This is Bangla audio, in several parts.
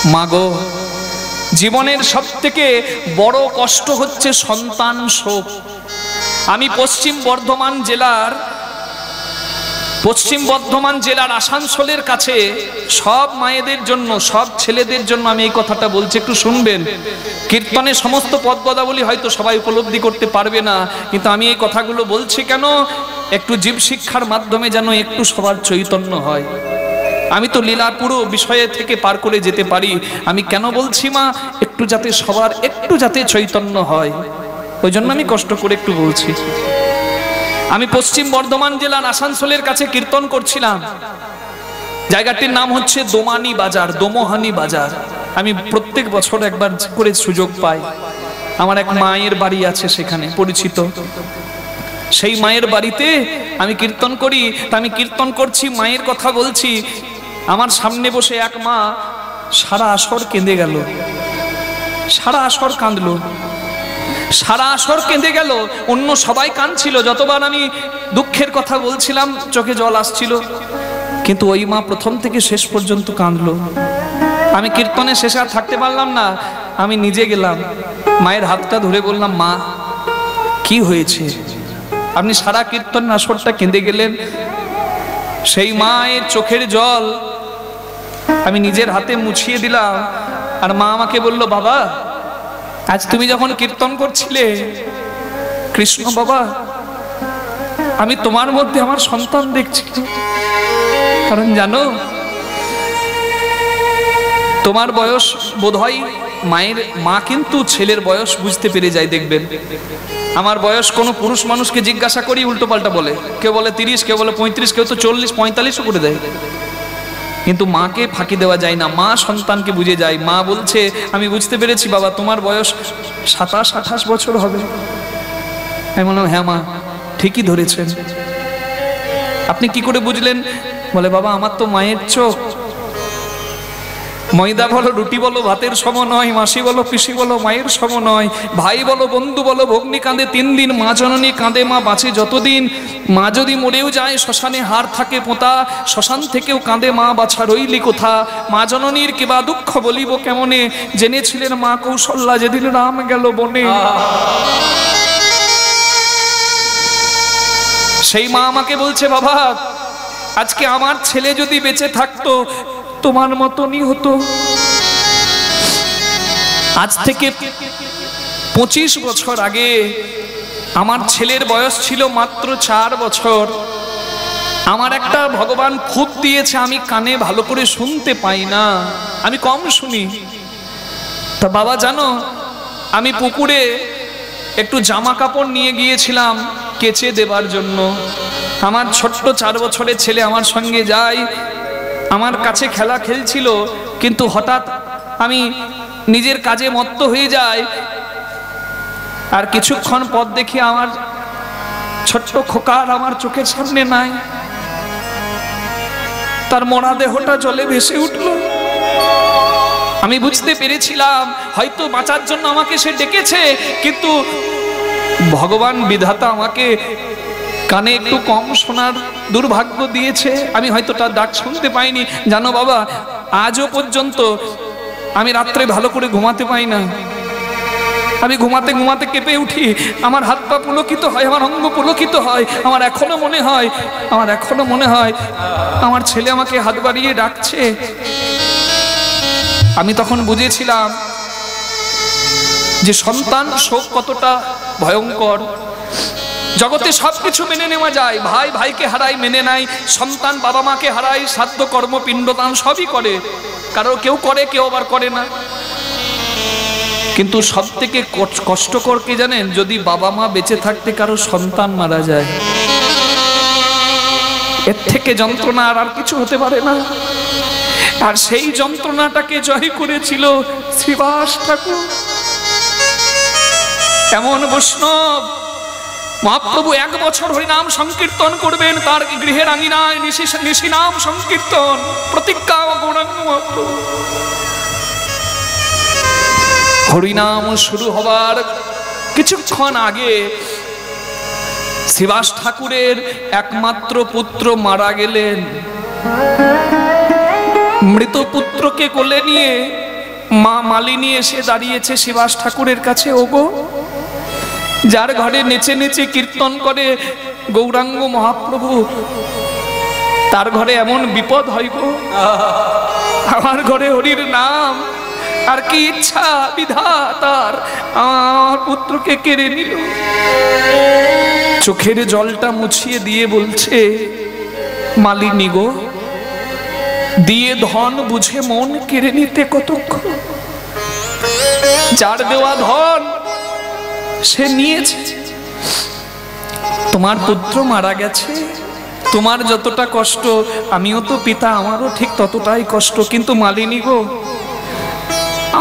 মাগো, জীবনের সবথেকে বড় কষ্ট হচ্ছে সন্তান শোক। আমি পশ্চিম বর্ধমান জেলার আসানসোলের কাছে সব মায়েদের জন্য, সব ছেলেদের জন্য আমি এই কথাটা বলছি, একটু শুনবেন। কীর্তনে সমস্ত পদপদাবলী হয়তো সবাই উপলব্ধি করতে পারবে না, কিন্তু আমি এই কথাগুলো বলছি কেন, একটু জীব শিক্ষার মাধ্যমে যেন একটু সবার চৈতন্য হয়। আমি তো লীলার পুরো বিষয়ে থেকে পার করে যেতে পারি। আমি কেন বলছি মা, একটু যাতে সবার একটু যাতে চৈতন্য হয়, ওই জন্য আমি কষ্ট করে একটু বলছি। আমি পশ্চিম বর্ধমান জেলার আসানসোলের কাছে কীর্তন করছিলাম। জায়গাটির নাম হচ্ছে দোমোহানি বাজার। আমি প্রত্যেক বছর একবার করে সুযোগ পাই। আমার এক মায়ের বাড়ি আছে সেখানে, পরিচিত। সেই মায়ের বাড়িতে আমি কীর্তন করি। তা আমি কীর্তন করছি, মায়ের কথা বলছি। আমার সামনে বসে এক মা সারা আসর কেঁদে গেল, সারা আসর কাঁদলো, সারা আসর কেঁদে গেল। অন্য সবাই কাঁদছিল, যতবার আমি দুঃখের কথা বলছিলাম চোখে জল আসছিল, কিন্তু ওই মা প্রথম থেকে শেষ পর্যন্ত কাঁদলো। আমি কীর্তনের শেষে আর থাকতে পারলাম না, আমি নিজে গেলাম, মায়ের হাতটা ধরে বললাম, মা কি হয়েছে, আপনি সারা কীর্তন আসরটা কেঁদে গেলেন? সেই মায়ের চোখের জল আমি নিজের হাতে মুছিয়ে দিলাম। আর মা আমাকে বলল, বাবা আজ তুমি যখন কীর্তন করছিলে, কৃষ্ণ বাবা, আমি তোমার মধ্যে আমার সন্তান দেখছি। কারণ জানো, তোমার বয়স বোধহয়, মা কিন্তু ছেলের বয়স বুঝতে পেরে যায়। দেখবেন আমার বয়স কোনো পুরুষ মানুষকে জিজ্ঞাসা করি উল্টো পাল্টা বলে, কেউ বলে 30, কেউ বলে 35, কেউ তো 40-45ও করে দেয়, কিন্তু মাকে ফাঁকি দেওয়া যায় না। মা সন্তানকে বুঝে যায়। মা বলছে, আমি বুঝতে পেরেছি বাবা, তোমার বয়স 27-28 বছর হবে। আমি বললাম, হ্যাঁ মা ঠিকই ধরেছেন। আপনি কি করে বুঝলেন? বলে, বাবা আমার তো মায়ের চোখ, ময়দা বলো, রুটি বলো, ভাতের সম নয়, মাসি বলো, পিসি বলো, মায়ের সম নয়, ভাই বলো, বন্ধু বলো, ভগ্নি কাঁদে 3 দিন, মা জননী কাঁদে, মা বাঁচে যতদিন, মা যদি মরেও যায় শ্মশানে হার থাকে পোঁতা, শ্মশান থেকেও কাঁদে মা, বাছা রইলি কোথা, মা জননীর কিবা দুঃখ বলিব কেমনে, জেনেছিলেন মা কৌশল্যা যেদিন রাম গেল বনে। সেই মা আমাকে বলছে, বাবা আজকে আমার ছেলে যদি বেঁচে থাকতো তোমার মতনই হতো। আজ থেকে 25 বছর আগে আমার ছেলের বয়স ছিল মাত্র 4 বছর। আমার একটা ভগবান খুদ দিয়েছে, আমি কানে ভালো করে শুনতে পাই না, আমি কম শুনি। তা বাবা জানো, আমি পুকুরে একটু জামা কাপড় নিয়ে গিয়েছিলাম কেচে দেবার জন্য। আমার ছোট্ট 4 বছরের ছেলে আমার সঙ্গে যায়, আমার কাছে খেলা খেলছিল, কিন্তু হঠাৎ আমি নিজের কাজে মত্ত হয়ে যাই। আর কিছুক্ষণ পর দেখি আমার ছোট্ট খোকার আমার চোখের সামনে নাই, তার মরা দেহটা জলে ভেসে উঠল। আমি বুঝতে পেরেছিলাম হয়তো বাঁচার জন্য আমাকে সে ডেকেছে, কিন্তু ভগবান বিধাতা আমাকে কানে একটু কম শোনার দুর্ভাগ্য দিয়েছে, আমি হয়তো তার ডাক শুনতে পাইনি। জানো বাবা, আজও পর্যন্ত আমি রাত্রে ভালো করে ঘুমাতে পাই না। আমি ঘুমাতে ঘুমাতে কেঁপে উঠি, আমার হাত পা পুলকিত হয়, আমার অঙ্গ পুলকিত হয়। আমার এখনো মনে হয় আমার ছেলে আমাকে হাত বাড়িয়ে ডাকছে। আমি তখন বুঝেছিলাম যে সন্তান শোক কতটা ভয়ঙ্কর। জগতে সবকিছু মেনে নেওয়া যায়, ভাই ভাইকে হারায় মেনে নেয়, সন্তান বাবা মাকে হারায়, শ্রাদ্ধ কর্ম পিণ্ডদান সবই করে, কারো কেউ করে, কেউ আবার করে না। কিন্তু সব থেকে কষ্টকর কি জানেন? যদি বাবা মা বেঁচে থাকতে কারো সন্তান মারা যায়, এর থেকে যন্ত্রণা আর কিছু হতে পারে না। আর সেই যন্ত্রণাটাকে জয় করেছিল শ্রীবাস ঠাকুর। এমন বৈষ্ণব মহাপ্রভু 1 বছর হরিনাম সংকীর্তন করবেন, তার গৃহের আঙিনায় নিশি নাম সংকীর্তন, প্রতিজ্ঞা গৌরাঙ্গ মহাপ্রভু। হরিনাম শুরু হবার কিছুক্ষণ আগে শ্রীবাস ঠাকুরের একমাত্র পুত্র মারা গেলেন। মৃত পুত্রকে কোলে নিয়ে মা মালিনী এসে দাঁড়িয়েছে শিবাস ঠাকুরের কাছে। ওগো, যার ঘরে নেচে নেচে কীর্তন করে গৌরাঙ্গ মহাপ্রভু, তার ঘরে এমন বিপদ হয় গো। আমার ঘরে হরির নাম, আর কি ইচ্ছা বিধাতার, আমার পুত্রকে কেড়ে নিল। চোখের জলটা মুছিয়ে দিয়ে বলছে, মালিনী গো, দিয়ে ধন বুঝে মন কেড়ে নিতে কতক্ষণ? যার দেওয়া ধন সে নিয়েছে। তোমার পুত্র মারা গেছে, তোমার যতটা কষ্ট, আমিও তো পিতা, আমারও ঠিক ততটাই কষ্ট। কিন্তু মালিনী গো,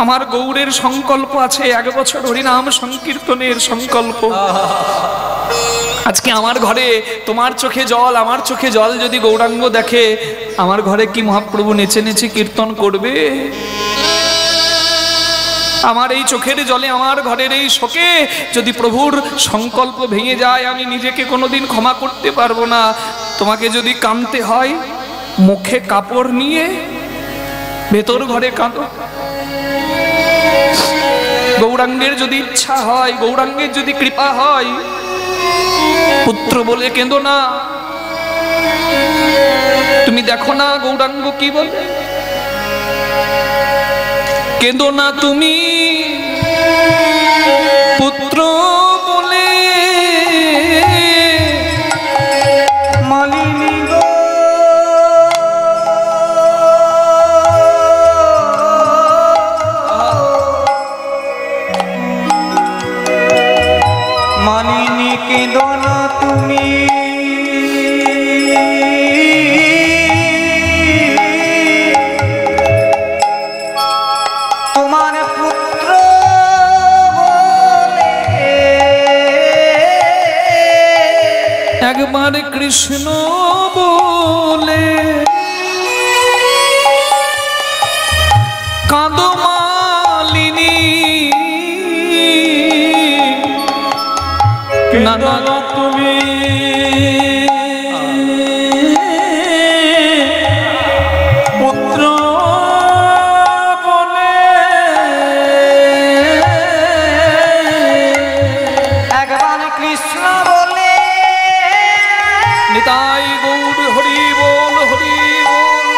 আমার গৌরের সংকল্প আছে 1 বছর হরিনাম সংকীর্তনের সংকল্প। আজকে আমার ঘরে তোমার চোখে জল, আমার চোখে জল যদি গৌরাঙ্গ দেখে, আমার ঘরে কি মহাপ্রভু নেচে নেচে কীর্তন করবে? আমার এই চোখের জলে, আমার ঘরের এই শোকে যদি প্রভুর সংকল্প ভেঙে যায়, আমি নিজেকে কোনোদিন ক্ষমা করতে পারবো না। তোমাকে যদি কাঁদতে হয়, মুখে কাপড় নিয়ে ভেতর ঘরে কাঁদো। গৌরাঙ্গের যদি ইচ্ছা হয়, গৌরাঙ্গের যদি কৃপা হয়, পুত্র বলে কেঁদো না। তুমি দেখো না গৌরাঙ্গ কি বলে, কেঁদো না তুমি পুত্র বলে, মালিনী গো, মালিনী কেঁদো না তুমি, তোমার পুত্র বলে একবার কৃষ্ণ বলে কাঁদো মালিনী। না না তুমি পুত্র বলে একবার কৃষ্ণ বলে, নিতাই গৌর হরি বল, হরি বল।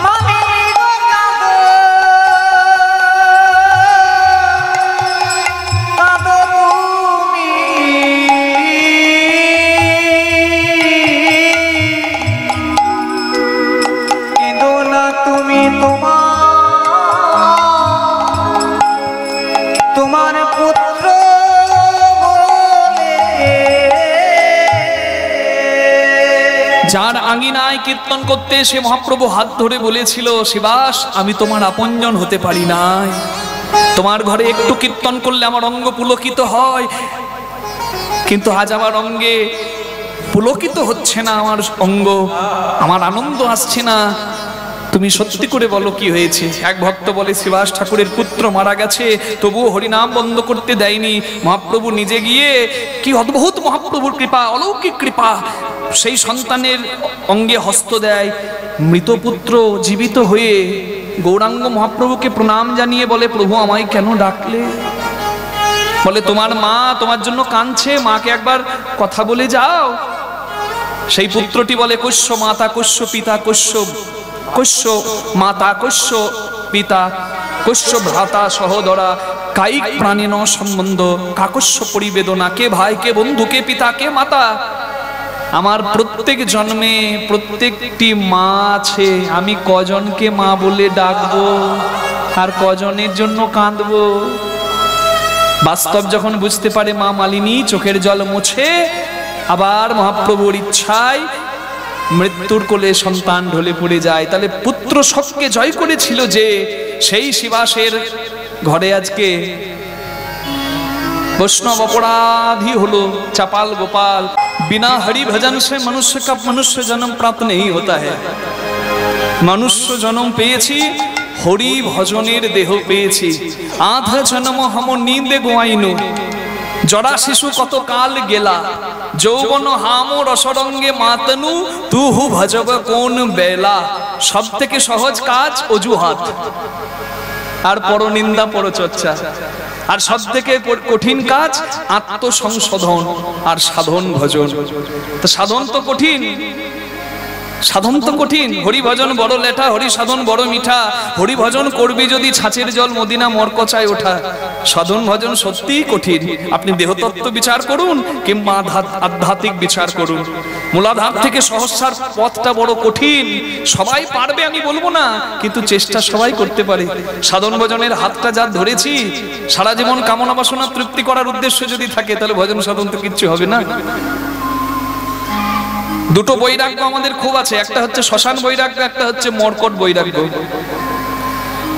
মালিনী গো কাঁদো, কাঁদো তুমি, কেঁদো না তুমি, তোমার পুত্র বলে। যার আঙিনায় কীর্তন করতে সে মহাপ্রভু হাত ধরে বলেছিল, শিবাস, আমি তোমার আপনজন হতে পারি নাই, তোমার ঘরে একটু কীর্তন করলে আমার অঙ্গ পুলকিত হয়, কিন্তু আজ আমার অঙ্গে পুলকিত হচ্ছে না, আমার অঙ্গ, আমার আনন্দ আসছে না। তুমি সত্যি করে বলো কি হয়েছে? এক ভক্ত বলে, শিবাস ঠাকুরের পুত্র মারা গেছে, তবুও হরিনাম বন্ধ করতে দেয়নি। মহাপ্রভু নিজে গিয়ে, কি অদ্ভুত মহাপ্রভুর কৃপা, অলৌকিক কৃপা, সেই সন্তানের অঙ্গে হস্ত দেয়। মৃত পুত্র জীবিত হয়ে গৌরাঙ্গ মহাপ্রভুকে প্রণাম জানিয়ে বলে, প্রভু আমায় কেন ডাকলে? বলে, তোমার মা তোমার জন্য কাঁদছে, মাকে একবার কথা বলে যাও। সেই পুত্রটি বলে, কস্য মাতা কস্য পিতা, কস্য কস্য মাতা কস্য পিতা, কস্য ভ্রাতা সহোদরা, কায়িক প্রাণীন সম্বন্ধ, কাকস্য পরিবেদনা, কে ভাই, কে বন্ধু, কে পিতা, কে মাতা। আমার প্রত্যেক জন্মে প্রত্যেকটি মা আছে, আমি কজনকে মা বলে ডাকবো আর কজনের জন্য কাঁদবো? বাস্তব যখন বুঝতে পারে মা মালিনী চোখের জল মোছে, আবার মহাপ্রভুর ইচ্ছায় মৃত্যুর কোলে সন্তান ঢলে পড়ে যায়। তাহলে পুত্র শোককে জয় করেছিল যে, সেই শিবাসের ঘরে আজকে वैष्णव अपराधी हलो चपाल गोपाल। बिना हरि भजन से मनुष्य का मनुष्य जन्म प्राप्त नहीं होता है। मनुष्य जन्म पेয়েছি हरि भजनेर देह पेয়েছি। आधा जन्म हम नींदे गोआइनु জরা শিশু কত কাল গেলা, যৌবন হাম রসরঙ্গে মাতনু, তুহু ভজব কোন বেলা। সব থেকে সহজ কাজ অজুহাত, আর পরনিন্দা পরচর্চা। আর সব থেকে কঠিন কাজ আত্মসংশোধন আর সাধন ভজন। তো সাধন তো কঠিন, সাধন তো কঠিন। হরি ভজন বড় লেঠা, হরি সাধন বড় মিঠা। হরি ভজন করবি যদি ছাঁচের জল মদিনা মরকচায় ওঠা। সাধন ভজন সত্যিই কঠিন। আপনি দেহতত্ত্ব বিচার করুন কিংবা আধ্যাত্মিক বিচার করুন, মূলাধার থেকে সহস্রার পথটা বড় কঠিন। সবাই পারবে আমি বলবো না, কিন্তু চেষ্টা সবাই করতে পারে। সাধন ভজনের হাতটা যা ধরেছি, সারা জীবন কামনা বাসনা তৃপ্তি করার উদ্দেশ্য যদি থাকে, তাহলে ভজন সাধন তো কিচ্ছু হবে না। দুটো বৈরাগ্য আমাদের খুব আছে, একটা হচ্ছে শ্মশান বৈরাগ্য, একটা হচ্ছে মর্কট বৈরাগ্য।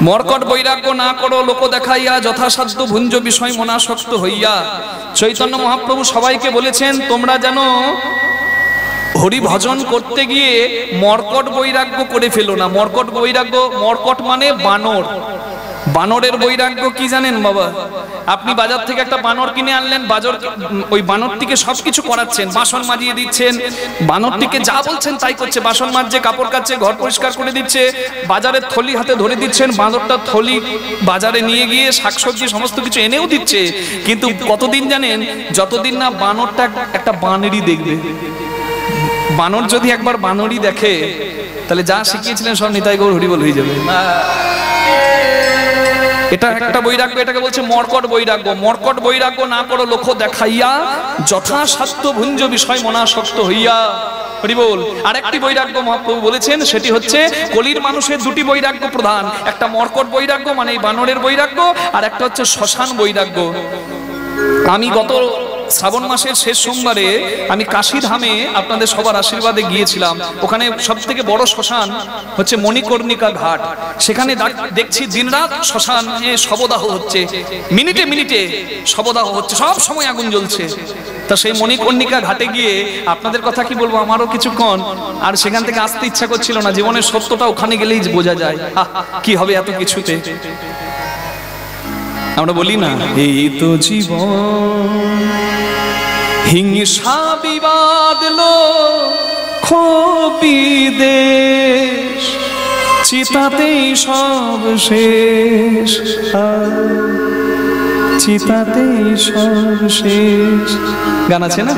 মর্কট বৈরাগ্য না করো লোক দেখাইয়া, যথাসাধ্য ভুঞ্জ বিষয় মনাসক্ত হইয়া। চৈতন্য মহাপ্রভু সবাইকে বলেছেন, তোমরা যেন হরি ভজন করতে গিয়ে মর্কট বৈরাগ্য করে ফেলো না। মর্কট বৈরাগ্য, মর্কট মানে বানর। বানরের বৈরাগ্য কি জানেন বাবা? আপনি বাজার থেকে একটা বানর কিনে আনলেন, বাজার ওই বানরটিকে সবকিছু করাচ্ছেন, বাসন মাজিয়ে দিচ্ছেন, বানরটিকে যা বলছেন তাই করছে। বাসন মাজছে, কাপড় কাচ্ছে, ঘর পরিষ্কার করে দিচ্ছে, বাজারের থলি হাতে ধরে দিচ্ছেন, বানরটা থলি বাজারে নিয়ে গিয়ে শাকসবজি সমস্ত কিছু এনেও দিচ্ছে। কিন্তু কতদিন জানেন? যতদিন না বানরটা একটা বানরই দেখবে। বানর যদি একবার বানরই দেখে, তাহলে যা শিখিয়েছিলেন সব নিতাই গৌর হরিবল হয়ে যাবে। এটা একটা বৈরাগ্য, এটাকে বলছে মর্কট বৈরাগ্য। মর্কট বৈরাগ্য না করো লোক দেখাইয়া, যথাসাধ্য ভুঞ্জ বিষয় মনাসক্ত হইয়া। হরিবল। আরেকটি বৈরাগ্য মহাপ্রভু বলেছেন, সেটি হচ্ছে কলির মানুষের দুটি বৈরাগ্য প্রধান। একটা মর্কট বৈরাগ্য মানে এই বানরের বৈরাগ্য, আর একটা হচ্ছে শ্মশান বৈরাগ্য। আমি গত শ্রাবণ মাসের শেষ সোমবারে আমি কাশীধামে আপনাদের সবার আশীর্বাদে গিয়েছিলাম। ওখানে সব থেকে বড় শ্মশান হচ্ছে মণিকর্ণিকা ঘাট। সেখানে দেখছি দিনরাত শ্মশানে শবদাহ হচ্ছে, মিনিটে মিনিটে শবদাহ হচ্ছে, সব সময় আগুন জ্বলছে। তা সেই মণিকর্ণিকা ঘাটে গিয়ে আপনাদের কথা কি বলবো, আমারও কিছুক্ষণ আর সেখান থেকে আসতে ইচ্ছা করছিল না। জীবনের সত্যটা ওখানে গেলেই বোঝা যায়, কি হবে এত কিছুতে। আমরা বলি না, এই তো জীবন, হিংসা বিবাদ লোক বিদেশ, চিতাতেই সব শেষ, চিতাতেই সব শেষ। গান আছে না?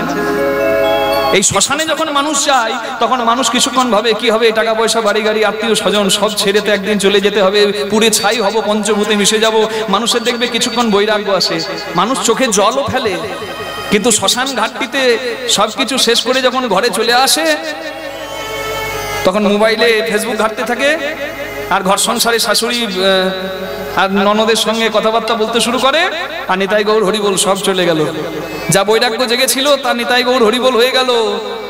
এই শ্মশানে যখন মানুষ যায়, তখন মানুষ কিছুক্ষণ ভাবে কি হবে, টাকা পয়সা বাড়ি গাড়ি আত্মীয় স্বজন সব ছেড়ে তো একদিন চলে যেতে হবে, পুড়ে ছাই হব, পঞ্চভূতে মিশে যাব। মানুষের দেখবে কিছুক্ষণ বৈরাগ্য আসে, মানুষ চোখে জলও ফেলে। কিন্তু শ্মশান ঘাটটিতে সবকিছু শেষ করে যখন ঘরে চলে আসে, তখন মোবাইলে ফেসবুক ঘাটতে থাকে, আর ঘর সংসারে শাশুড়ি আর ননদের সঙ্গে কথাবার্তা বলতে শুরু করে, আর নিতাই গৌর হরিবল সব চলে গেল। যা বৈরাগ্য জেগেছিল তা নিতাই গৌর হরিবল হয়ে গেল।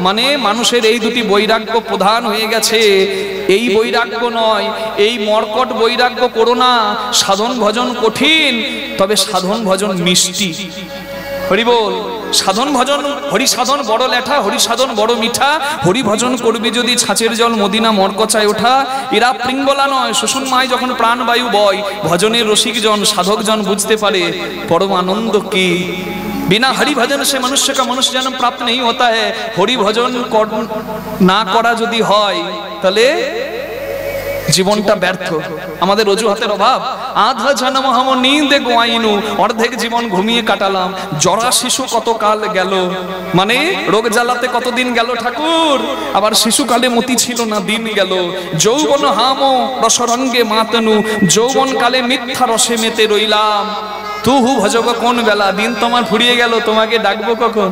মানে মানুষের এই দুটি বৈরাগ্য প্রধান হয়ে গেছে। এই বৈরাগ্য নয়, এই মর্কট বৈরাগ্য করো না। সাধন ভজন কঠিন, তবে সাধন ভজন মিষ্টি। হরিবল। সাধন ভজন, হরি সাধন বড় লেঠা, হরি সাধন বড় মিঠা। হরি ভজন করবি যদি ছাঁচের জল মদিনা মরকচায় ওঠা। এরা পিঙ্গলা নয়, শ্বশুন মায় যখন প্রাণবায়ু বয়, ভজনের রসিকজন সাধকজন বুঝতে পারে পরম আনন্দ কি। बिना हरि भजन से मनुष्य का मनुष्य जन्म प्राप्त नहीं होता है। हरि भजन ना करा यदि হয় তাহলে জীবনটা ব্যর্থ। আমাদের অজুহাতের অভাব। আধা জন্ম হাম নীন্দে গোয়াইনু, অর্ধেক জীবন ঘুমিয়ে কাটালাম। জরা শিশু কত কাল গেল, মানে রোগ জ্বালাতে কতদিন গেল ঠাকুর। আবার শিশুকালে মতি ছিল না, দিন গেল। যৌবন হাম রসরঙ্গে মাতনু, যৌবন কালে মিথ্যা রসে মেতে রইলাম। তুহু ভজব কোন বেলা, দিন তোমার ফুরিয়ে গেল, তোমাকে ডাকবো কখন।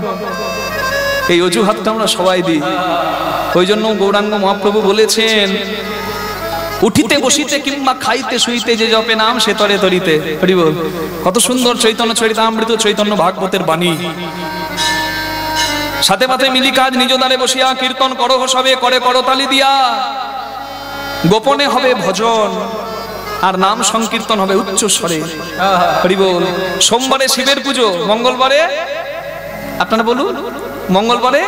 এই অজুহাতটা আমরা সবাই দিই। ওই জন্য গৌরাঙ্গ মহাপ্রভু বলেছেন, উঠিতে বসিতে কিংবা খাইতে শুইতে যে জপে নাম সে তরে তরিতে। হরি বল। কত সুন্দর চৈতন্য চরিতামৃত চৈতন্য ভাগবতের বাণী। সাথে পাতে মিলি কাজ নিজ দ্বারে বসিয়া, কীর্তন করো সবে করে করতালি দিয়া। গোপনে হবে ভজন আর নাম সংকীর্তন হবে উচ্চ স্বরে। হরি বল। সোমবারে শিবের পুজো, মঙ্গলবারে আপনারা বলুন, মঙ্গলবারে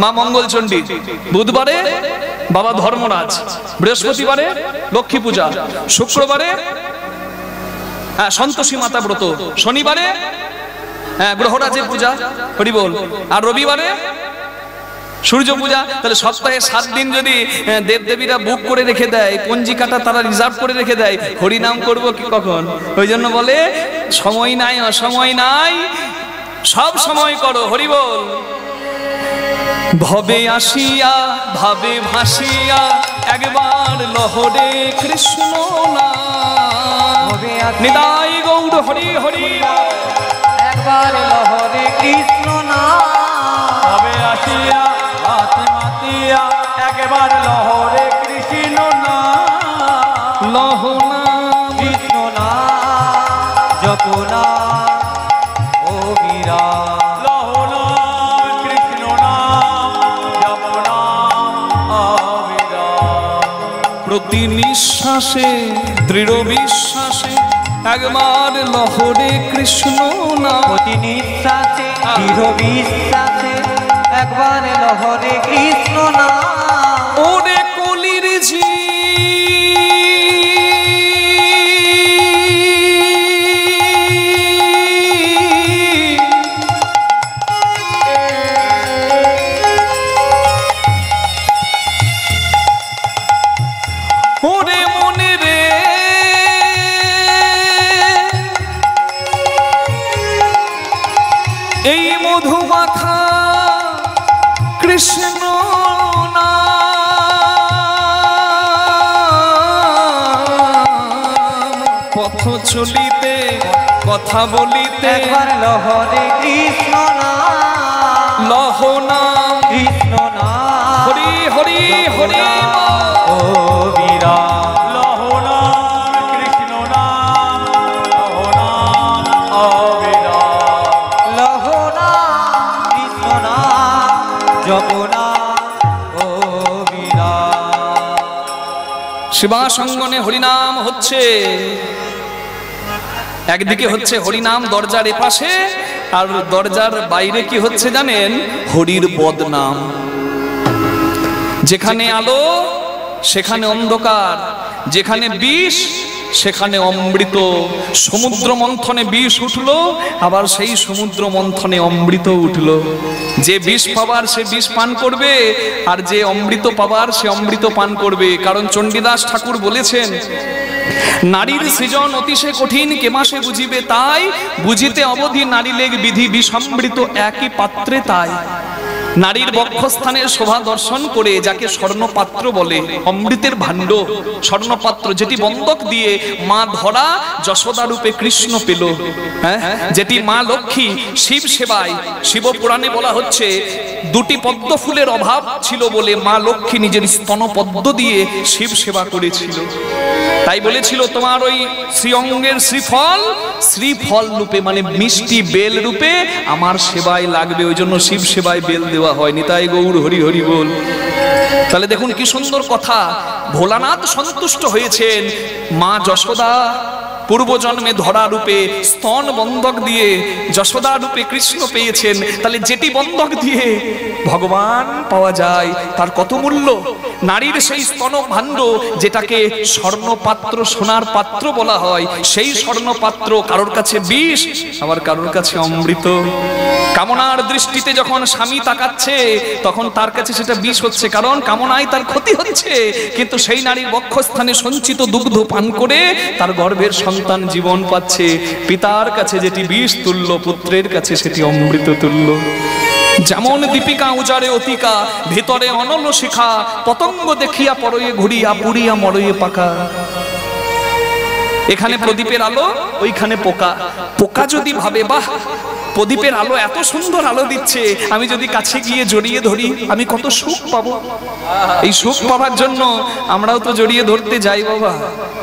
মা মঙ্গলচণ্ডী, বুধবারে বাবা ধর্মরাজ, বৃহস্পতিবারে লক্ষ্মী পূজা, শুক্রবারে সন্তোষী মাতা ব্রত, শনিবারে হ্যাঁ, গ্রহরাজের পূজা, হরি বল। আর রবিবারে সূর্য পূজা। তাহলে সপ্তাহে 7 দিন যদি দেবদেবীরা বুক করে রেখে দেয়, পঞ্জিকাটা তারা রিজার্ভ করে রেখে দেয়, হরিনাম করব কি কখন? ওই জন্য বলে সময় নাই, অসময় নাই, সব সময় করো, হরি বল। ভবে আসিয়া ভাবে ভাসিয়া একবার লহরে কৃষ্ণ নাম, নিতাই গৌর হরি হরি, একবার লহরে কৃষ্ণ নাম। তবে আসিয়া হাতে মাতিয়া একবার লহরে কৃষ্ণ নাম, লহনা কৃষ্ণ নাম জপনা ও বীরা, লহনা কৃষ্ণ নাম জপনা অবিরাম। প্রতি নিঃশ্বাসে দৃঢ় বিশ্বাসে একবার লহরে কৃষ্ণ নাম, প্রতি নিঃশ্বাসে দৃঢ় বিশ্বাসে একবার লহরে কৃষ্ণ নাম। ওরে কলির জি ওরে মনে রে এই মধুমাখা কৃষ্ণ নাম, পথ চলিতে কথা বলিতে একবার লহরে কৃষ্ণ নাম, লহ নাম, কৃষ্ণ নাম হরি হরি হরি ও বীরা, লহনা কৃষ্ণ নাম লহনাম অবিরাম। লহ নাম কৃষ্ণ নাম জপনা ও বীরা। শিবা সঙ্গনে হরিনাম হচ্ছে, একদিকে হচ্ছে হরিনাম দরজার এপাশে, আর দরজার বাইরে কি হচ্ছে জানেন? হরির বদনাম। যেখানে আলো সেখানে অন্ধকার, যেখানে বিষ সেখানে অমৃত। সমুদ্র মন্থনে বিষ উঠলো, আবার সেই সমুদ্র মন্থনে অমৃত উঠলো। যে বিষ পাবার সে বিষ পান করবে, আর যে অমৃত পাবার সে অমৃত পান করবে। কারণ চণ্ডীদাস ঠাকুর বলেছেন, নারীর সৃজন অতিশে কঠিন, কে মাসে বুঝিবে তাই, বুঝিতে অবধি নারী লেগ বিধি, বিষমৃত একই পাত্রে তাই। নারীর বক্ষস্থানের শোভা দর্শন করে যাকে স্বর্ণপাত্র বলে, অমৃতের ভাণ্ড স্বর্ণপাত্র, যেটি বন্ধক দিয়ে মা ধরা যশোদা রূপে কৃষ্ণ পেল। হ্যাঁ, যেটি মা লক্ষ্মী শিব সেবায়, শিবপুরাণে বলা হচ্ছে 2টি পদ্ম ফুলের অভাব ছিল বলে মা লক্ষ্মী নিজের স্তন পদ্ম দিয়ে শিব সেবা করেছিল। তাই বলেছিল তোমার ওই শ্রীঅঙ্গের শ্রীফল রূপে, মানে মিষ্টি বেল রূপে আমার সেবায় লাগবে। ওই জন্য শিব সেবায় বেল দেওয়া হয়। নিতাই গৌর হরি হরি বল। তাহলে দেখুন কি সুন্দর কথা, ভোলানাথ সন্তুষ্ট হয়েছেন, মা যশোদা পূর্বজন্মে ধরা রূপে স্তন বন্ধক দিয়ে যশোদা রূপে কৃষ্ণ পেয়েছেন। তাহলে যেটি বন্ধক দিয়ে ভগবান পাওয়া যায় তার কত মূল্য। নারীর সেই স্তন ভাণ্ড, যেটাকে স্বর্ণপাত্র সোনার পাত্র বলা হয়, সেই স্বর্ণপাত্র কারোর কাছে বিষ, আবার কারোর কাছে অমৃত। কামনার দৃষ্টিতে যখন স্বামী তাকাচ্ছে তখন তার কাছে সেটা বিষ হচ্ছে, কারণ কামনায় তার ক্ষতি হচ্ছে। কিন্তু সেই নারীর বক্ষস্থানে সঞ্চিত দুগ্ধ পান করে তার গর্ভের সন্তান জীবন পাচ্ছে। পিতার কাছে যেটি বিষ তুল্য, পুত্রের কাছে সেটি অমৃত তুল্য। যেমন দীপিকা উজারে অতিকা, ভিতরে অনল শিখা, পতঙ্গ দেখিয়া পরয়ে ঘুরিয়া, পুরিয়া মরয়ে পাকা। এখানে প্রদীপের আলো, ওইখানে পোকা। পোকা যদি ভাবে বাহ, প্রদীপের আলো এত সুন্দর আলো দিচ্ছে, আমি যদি কাছে গিয়ে জড়িয়ে ধরি আমি কত সুখ পাবো। এই সুখ পাবার জন্য আমরাও তো জড়িয়ে ধরতে যাই বাবা,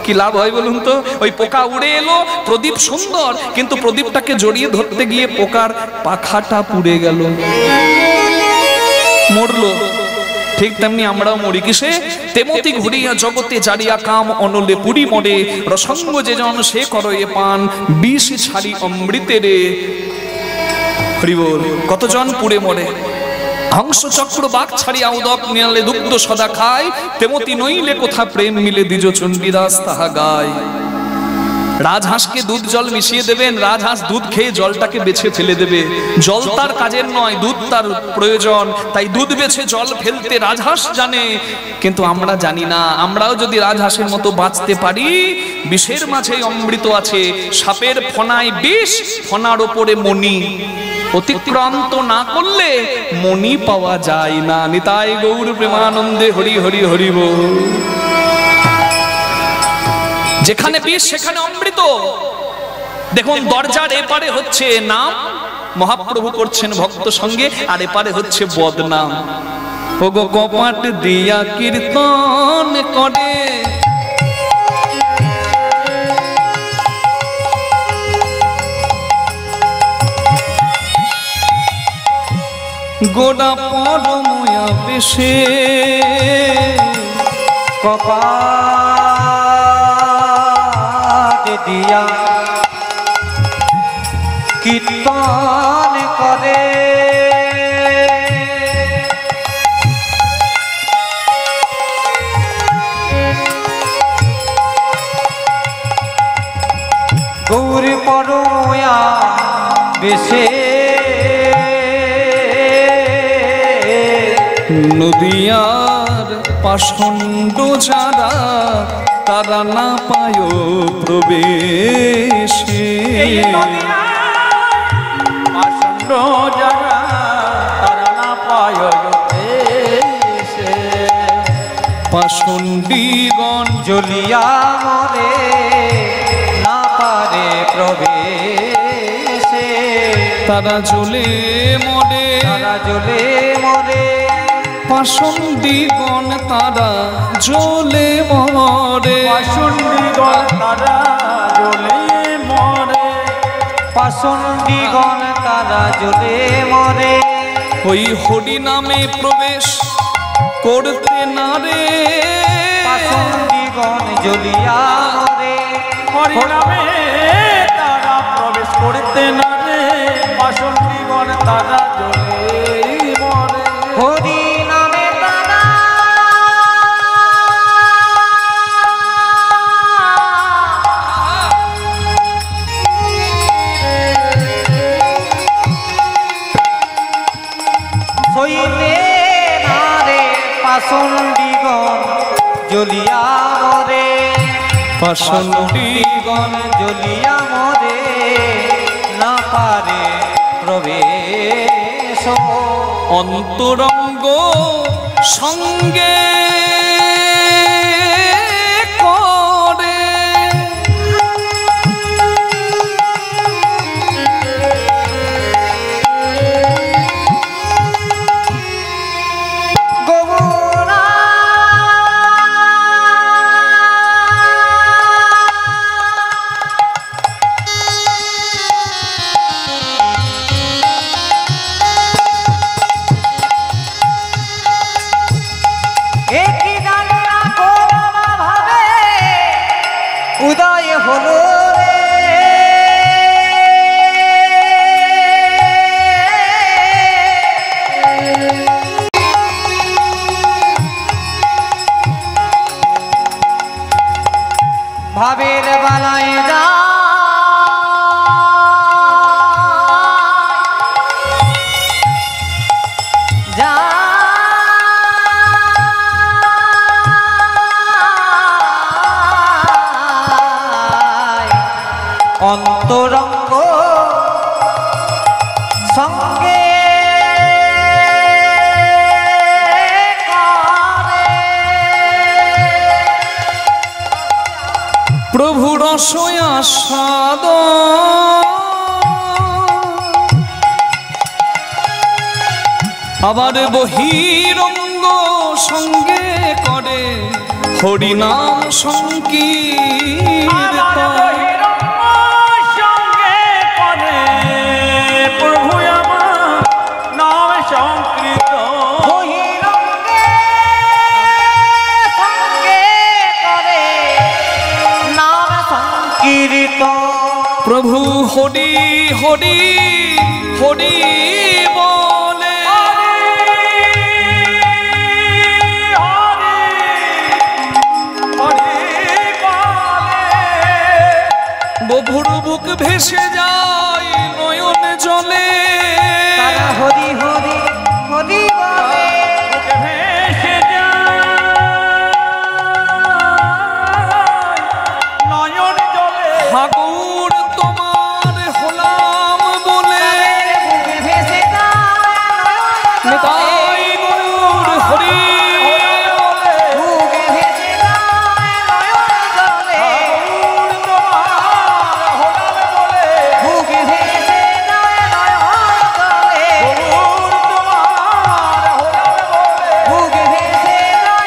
কি লাভ হয় বলুন তো? ওই পোকা উড়ে এলো, প্রদীপ সুন্দর, কিন্তু প্রদীপটাকে জড়িয়ে ধরতে গিয়ে পোকার পাখাটা পুড়ে গেল, মরলো। ঠিক তেমনি আমরাও মরি কিসে? তেমতি ঘুরিয়া জগতে জারিয়া কাম অনলে পুরি মরে, রসঙ্গ যে জন সে করয়ে পান, বিষ ছাড়ি অমৃতেরে। হরি বল। কতজন পুড়ে মরে। হংস চক্র বাঘ ছাড়িয়া উদক নিয়ালে দুগ্ধ সদা খায়, তেমতি নইলে কোথা প্রেম মিলে দ্বিজ চণ্ডীদাস তাহা গায়। রাজহাঁসকে দুধ জল মিশিয়ে দেবেন, রাজহাঁস দুধ খেয়ে জলটাকে বেছে ফেলে দেবে। জল তার কাজের নয়, দুধ তার প্রয়োজন, তাই দুধ বেছে জল ফেলতে রাজহাঁস জানে, কিন্তু আমরা জানি না। আমরাও যদি রাজহাঁসের মতো বাঁচতে পারি, বিষের মাঝে অমৃত আছে, সাপের ফনায় বিষ, ফনার ওপরে মণি, অতিক্রান্ত না করলে মণি পাওয়া যায় না। নিতাই গৌর প্রেমানন্দে হরি হরি হরি বল। যেখানে বিষ সেখানে অমৃত। দেখুন দরজার এপারে হচ্ছে নাম, মহাপ্রভু করছেন ভক্ত সঙ্গে, আর এপারে হচ্ছে বদনাম। ওগো কপাট দিয়া কীর্তন করে, গোড়া পরময়া বেশে, কপাট দিয়া কীর্তন করে, গৌরী পরময়া বেশে, নদিয়ার পাষণ্ড যারা তারা না পায় প্রবেশে, পাষণ্ড যারা তারা না পায় এসে, পাষণ্ডীগণ জ্বলিয়া মরে না পারে প্রবেশে, তারা জ্বলে মরে, তারা জ্বলে মরে, পাষণ্ডীগণ তারা জ্বলে মরে, পাষণ্ডীগণ তারা জ্বলে মরে, পাষণ্ডীগণ তারা জ্বলে মরে, ওই হরি নামে প্রবেশ করতে না রে, পাষণ্ডীগণ জ্বলিয়া মরে, হরি নামে তারা প্রবেশ করতে না রে, পাষণ্ডীগণ তারা জ্বলে মরে, হরি নামে তারা সইতে না রে, পাষণ্ডীগণ জ্বলিয়া মরে, পাষণ্ডীগণ জ্বলিয়া মরে না পারে প্রবেশ, অন্তরঙ্গ সঙ্গে করে, গৌরা একই জানলা করোনা ভাবে উদয় হলো রে, ভাবের বালায় যা যা অন্তরঙ্গ সঙ্গে করে, প্রভু রসয়া স্বাদ আবার বহিরঙ্গ সঙ্গে করে, হরিনাম সংকীর্তন। সঙ্গে করে প্রভু আমার নাম সংকৃত, বহিরঙ্গে সঙ্গে করে নাম সংকীর্তন, প্রভু হরি হরি হরি বলে, হরি হরি বলে, বভুর বুক ভেসে যায় নয়ন জলে, তারা হরি হরি হরি বলে। বুকে ভেসে যায় নয়ন জলে। ঠাকুর তোমার হলাম বলে, বুকে ভেসে যায় তাই গরুর হরি বুকে ভেসে যায় নয়ন জলে। বুকে ভেসে যায় নয়ন জলে। বুকে ভেসে যায়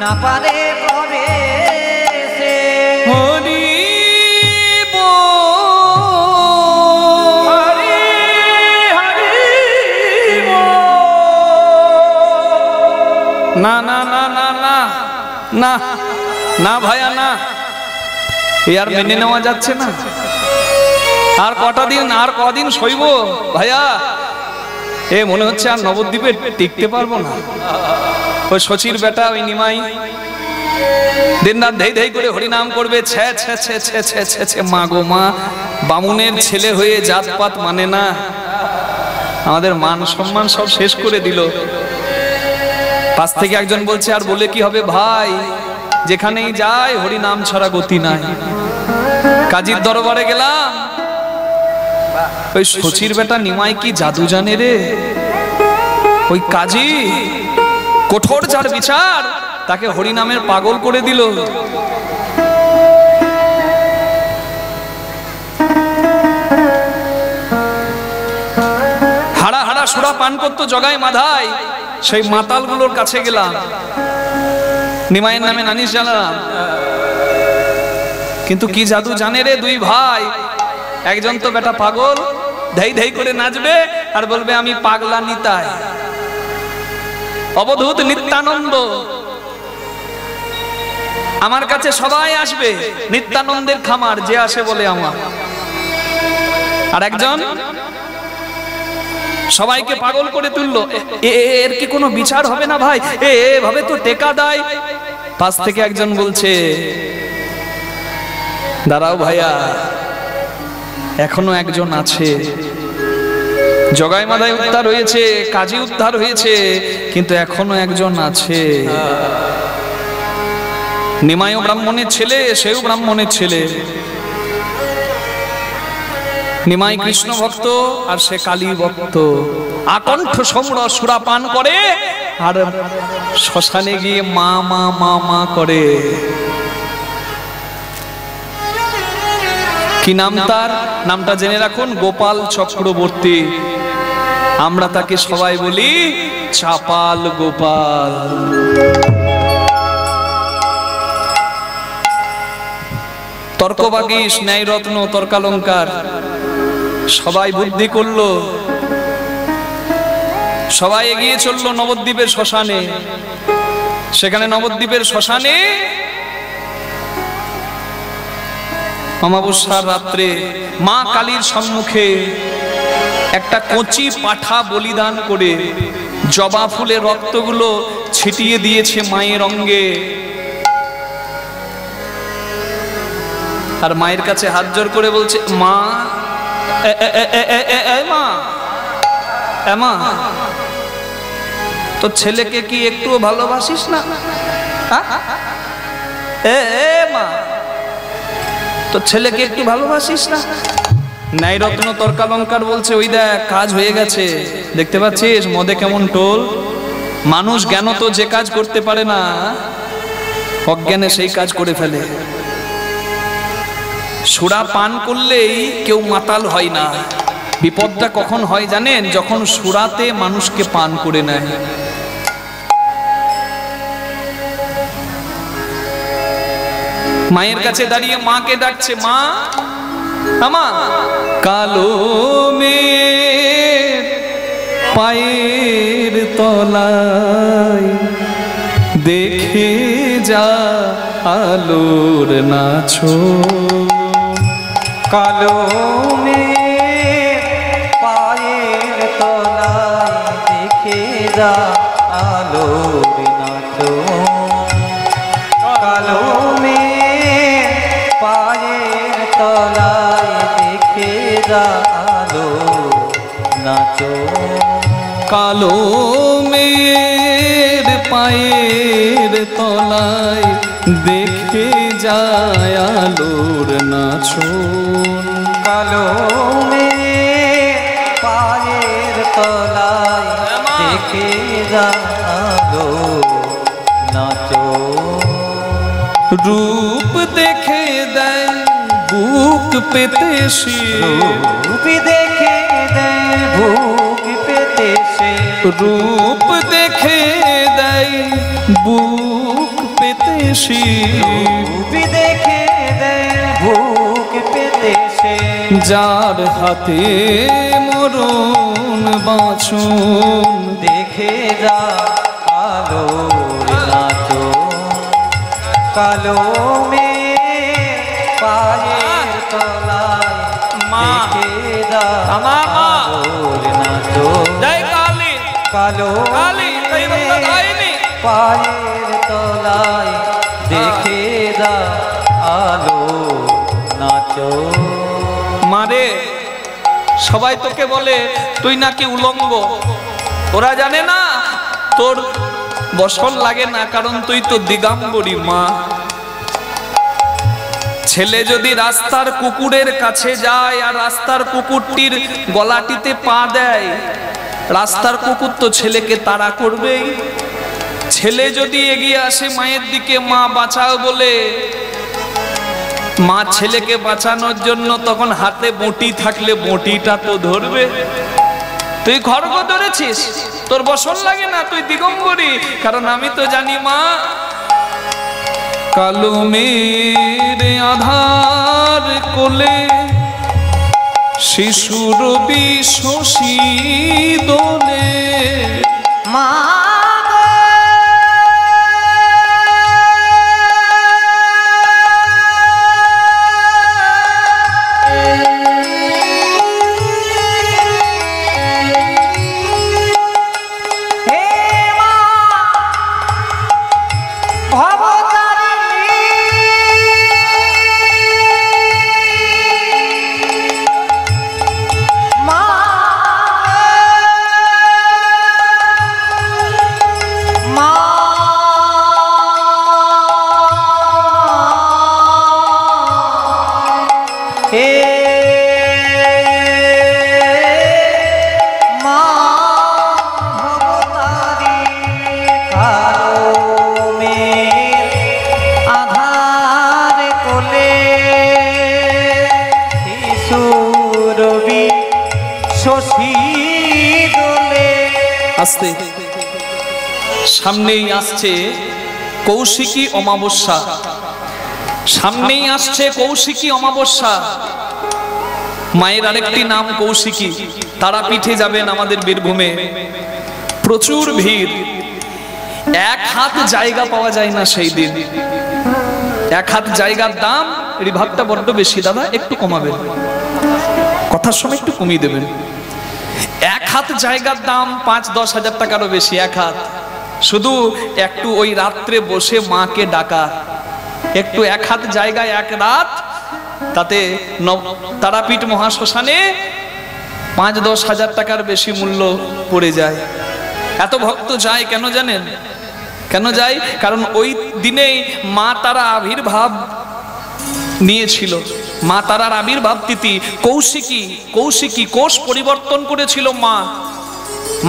না পারে প্রবেশে হরি হরি হরি না না না না না না না ভাইয়া না, এ আর মেনে নেওয়া যাচ্ছে না। আর কটা দিন, আর কদিন সইব ভাইয়া? এ মনে হচ্ছে আর নবদ্বীপে টিকতে পারবো না। ওই শচির বেটা ওই নিমাই দিন রাত ধেই ধেই করে হরিনাম করবে, ছে ছে ছে ছে ছে ছে ছে। মা গো মা, বামুনের ছেলে হয়ে জাতপাত মানে না, আমাদের মান সম্মান সব শেষ করে দিল। পাশ থেকে একজন বলছে আর বলে কি হবে ভাই, যেখানেই যায় হরিনাম ছাড়া গতি নাই। কাজীর দরবারে গেলাম, ওই শচির বেটা নিমাই কি জাদু জানে রে। ওই কাজী কঠোর যার বিচার, তাকে হরিনামের পাগল করে দিল। হাড়া হাড়া সুরা পান করতো জগায় মাধায়, সেই মাতালগুলোর কাছে গেলাম, নিমাইয়ের নামে নালিশ জানালাম। কিন্তু কি জাদু জানে রে দুই ভাই, একজন তো বেটা পাগল, ধেই ধেই করে নাচবে আর বলবে আমি পাগলা নিতাই, অবধূত নিত্যানন্দ। আমার কাছে সবাই আসবে, নিত্যানন্দের খামার যে আসে বলে আমার। আর একজন সবাইকে পাগল করে তুললো। এর কি কোনো বিচার হবে না ভাই? এভাবে তো টেকা দেয়। পাশ থেকে একজন বলছে দাঁড়াও ভাইয়া, এখনো একজন আছে। জগাই মাদায় উদ্ধার হয়েছে, কাজী উদ্ধার হয়েছে, কিন্তু এখনো একজন আছে। নিমাইও ব্রাহ্মণের ছেলে, সেও ব্রাহ্মণের ছেলে। নিমাই কৃষ্ণ ভক্ত আর সে কালী ভক্ত। আকণ্ঠ সমর সুরা পান করে আর শ্মশানে গিয়ে মা মা মা মা করে। কি নাম তার? নামটা জেনে রাখুন, গোপাল চক্রবর্তী। আমরা তাকে সবাই বলি চাপাল গোপাল। তর্কবাগীশ, ন্যায়রত্ন, তর্কালঙ্কার সবাই বুদ্ধি করলো, সবাই এগিয়ে চললো নবদ্বীপের শ্মশানে। সেখানে নবদ্বীপের শ্মশানে অমাবস্যার রাত্রে মা কালীর সম্মুখে একটা কচি পাঠা বলিদান করে জবা ফুলের রক্তগুলো ছিটিয়ে দিয়েছে মায়ের অঙ্গে। আর মায়ের কাছে হাত জোর করে বলছে, মা মা, তোর ছেলেকে কি একটুও ভালোবাসিস না? মা, তোর ছেলেকে একটু ভালোবাসিস না? ন্যায়রত্ন তর্কালঙ্কার বলছে, ওই দেখ কাজ হয়ে গেছে, দেখতে পাচ্ছিস মদে কেমন টোল। মানুষ জ্ঞান তো যে কাজ করতে পারে না, অজ্ঞানে সেই কাজ করে ফেলে। সুরা পান করলেই কেউ মাতাল হয় না। বিপদটা কখন হয় জানেন? যখন সুরাতে মানুষকে পান করে নেয়। মায়ের কাছে দাঁড়িয়ে মাকে ডাকছে, মা আমা। কালো মেয়ের পায়ের তলায় দেখে যা আলোর নাছো। কালো মেয়ের পায়ের তলায় দেখে যা আলোর নাচো। কালো মেয়ের পায়ের তলায় দেখে যা আলোর নাচো। কালো মেয়ের পায়ের তলায় দেখে যায় আলোর নাচন। কালো মেয়ের পায়ের তলায় দেখে যা আলোর নাচো। রূপ দেখে দেয় বুক পেতে শির। রূপ দেখে দেয় বুক পেতে সে। রূপ দেখে দেয় বুক পেতে শির। রূপ দেখে দেয় বুক পেতে সে। যার হাতে মরণ বাঁচন দেখে যা আলোর নাচো। কালো মেয়ের পায়ের তলায় দেখে যা আলোর নাচো। কালো মেয়ের পায়ের তলায় দেখে যা আলো নাচো। মারে সবাই তোকে বলে তুই নাকি উলঙ্গ। ওরা জানে না তোর বসন লাগে না, কারণ তুই তো দিগম্বরী মা। ছেলে যদি রাস্তার কুকুরের কাছে যায় আর রাস্তার কুকুরটির গলাটিতে পা দেয়, রাস্তার কুকুর তো ছেলেকে তাড়া করবেই। ছেলে যদি এগিয়ে আসে মায়ের দিকে, মা বাঁচাও বলে, মা ছেলেকে বাঁচানোর জন্য তখন হাতে বঁটি থাকলে বঁটিটা তো ধরবে। তুই খড়গ ধরেছিস, তোর বসন লাগে না, তুই দিগম্বরী। কারণ আমি তো জানি মা, কালো মেয়ের আধার কোলে শিশুর বিশ্বসী দোলে। মা আস্তে সামনেই আসছে কৌশিকী অমাবস্যা। সামনেই আসছে কৌশিকী অমাবস্যা। মায়ের আরেকটি নাম কৌশিকী। তারাপীঠে যাবেন আমাদের বীরভূমে, প্রচুর ভিড়। এক হাত জায়গা পাওয়া যায় না সেই দিন। এক হাত জায়গার দাম, রিভাবটা বড্ড বেশি দাদা, একটু কমাবেন, কথার সময় একটু কমিয়ে দেবেন। এক হাত জায়গার দাম ৫-১০ হাজার টাকারও বেশি এক হাত। শুধু একটু ওই রাত্রে বসে মাকে ডাকা, একটু এক হাত জায়গায় এক রাত, তাতে তারাপীঠ মহাশ্মশানে ৫-১০ হাজার টাকার বেশি মূল্য পড়ে যায়। এত ভক্ত যায় কেন জানেন? কেন যায়? কারণ ওই দিনেই মা তারা আবির্ভাব নিয়েছিল। মা তারার আবির্ভাব তিথি কৌশিকী। কৌশিকী কোষ পরিবর্তন করেছিল মা।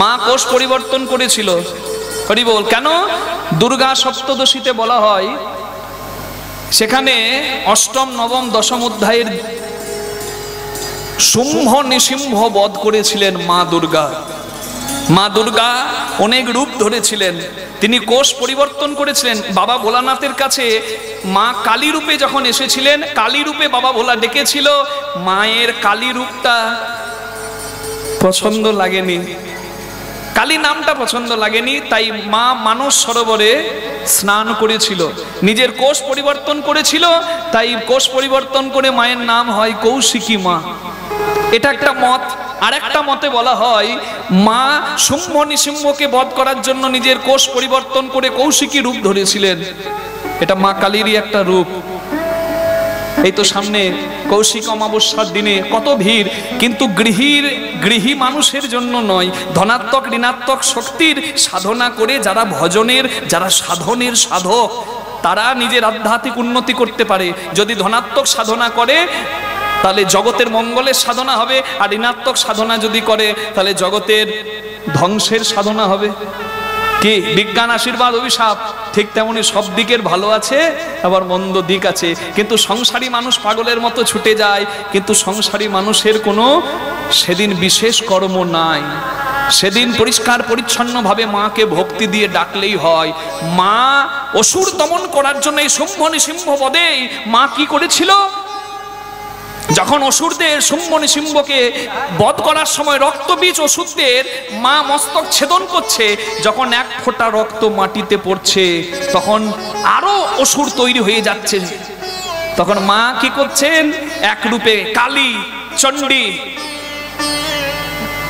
মা কোষ পরিবর্তন করেছিল। হরি বল। কেন? দুর্গা সপ্তদশীতে বলা হয়, সেখানে অষ্টম, নবম, দশম অধ্যায়ের শুম্ভ নিসিম্ভ বধ করেছিলেন মা দুর্গা। মা দুর্গা অনেক রূপ ধরেছিলেন, তিনি কোষ পরিবর্তন করেছিলেন। বাবা ভোলানাথের কাছে মা কালী রূপে যখন এসেছিলেন, কালী রূপে বাবা ভোলা ডেকেছিল, মায়ের কালী রূপটা পছন্দ লাগেনি, কালী নামটা পছন্দ লাগেনি, তাই মা মানস সরোবরে স্নান করেছিল, নিজের কোষ পরিবর্তন করেছিল, তাই কোষ পরিবর্তন করে মায়ের নাম হয় কৌশিকী মা। এটা একটা মত। আর একটা মতে বলা হয় মা শুম্ভ নিশুম্ভকে বধ করার জন্য নিজের কোষ পরিবর্তন করে কৌশিকী রূপ ধরেছিলেন, এটা মা কালীরই একটা রূপ। এই তো সামনে কৌশিক অমাবস্যার দিনে কত ভিড়, কিন্তু গৃহী মানুষের জন্য নয়, ধনাত্মক ঋণাত্মক শক্তির সাধনা করে যারা ভজনের, যারা সাধনের সাধক, তারা নিজের আধ্যাত্মিক উন্নতি করতে পারে। যদি ধনাত্মক সাধনা করে তাহলে জগতের মঙ্গলের সাধনা হবে, আর ঋণাত্মক সাধনা যদি করে তাহলে জগতের ধ্বংসের সাধনা হবে। কি বিজ্ঞান আশীর্বাদ অভিশাপ, ঠিক তেমনি সব দিকের ভালো আছে আবার মন্দ দিক আছে। কিন্তু সংসারী মানুষ পাগলের মতো ছুটে যায়, কিন্তু সংসারী মানুষের কোনো সেদিন বিশেষ কর্ম নাই। সেদিন পরিষ্কার পরিচ্ছন্নভাবে মাকে ভক্তি দিয়ে ডাকলেই হয়। মা অসুর দমন করার জন্য এই শুম্ভ নিশুম্ভ বধে মা কি করেছিল? যখন অসুরদের শুম্ভ নিশুম্ভকে বধ করার সময় রক্তবীজ অসুরদের মা মস্তক ছেদন করছে, যখন এক ফোঁটা রক্ত মাটিতে পড়ছে তখন আরো অসুর তৈরি হয়ে যাচ্ছে। তখন মা কি করছেন? এক রূপে কালী, চণ্ডী,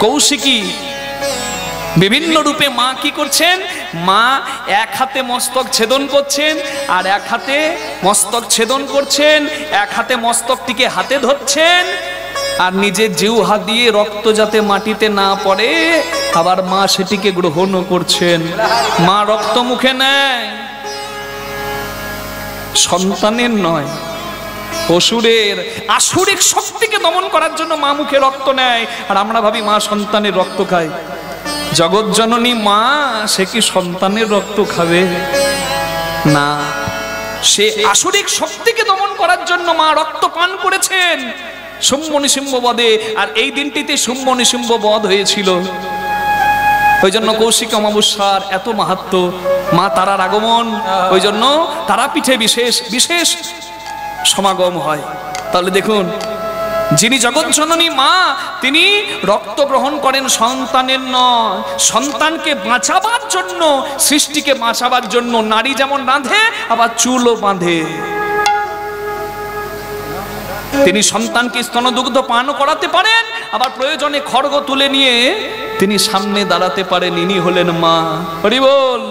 কৌশিকী, বিভিন্ন রূপে মা কি করছেন? মা এক হাতে মস্তক ছেদন করছেন, আর এক হাতে মস্তক ছেদন করছেন, এক হাতে মস্তকটিকে হাতে ধরছেন, আর নিজের জিহ্বা দিয়ে রক্ত যাতে মাটিতে না পড়ে আবার মা সেটিকে গ্রহণও করছেন। মা রক্ত মুখে নেয়, সন্তানের নয়, অসুরের আসুরিক শক্তিকে দমন করার জন্য মা মুখে রক্ত নেয়। আর আমরা ভাবি মা সন্তানের রক্ত খায়। জগৎ জননী মা সে কি সন্তানের রক্ত খাবে? না, সে আসুরিক শক্তিকে দমন করার জন্য মা রক্ত পান করেছেন শুম্ভ নিশুম্ভ বধে। আর এই দিনটিতে শুম্ভ নিশুম্ভ বধ হয়েছিল। ওই জন্য কৌশিক অমাবস্যার এত মাহাত্ম্য, মা তারার আগমন, ওই জন্য তারাপীঠে বিশেষ বিশেষ সমাগম হয়। তাহলে দেখুন, যিনি জগৎ জননী মা, তিনি রক্ত গ্রহণ করেন সন্তানের নয়, সন্তানকে বাঁচাবার জন্য, সৃষ্টিকে বাঁচাবার জন্য। নারী যেমন রাঁধে আবার চুলও বাঁধে। তিনি সন্তানকে স্তনদুগ্ধ পান করাতে পারেন, আবার প্রয়োজনে খড়গ তুলে নিয়ে তিনি সামনে দাঁড়াতে পারেন। ইনি হলেন মা। হরি বল।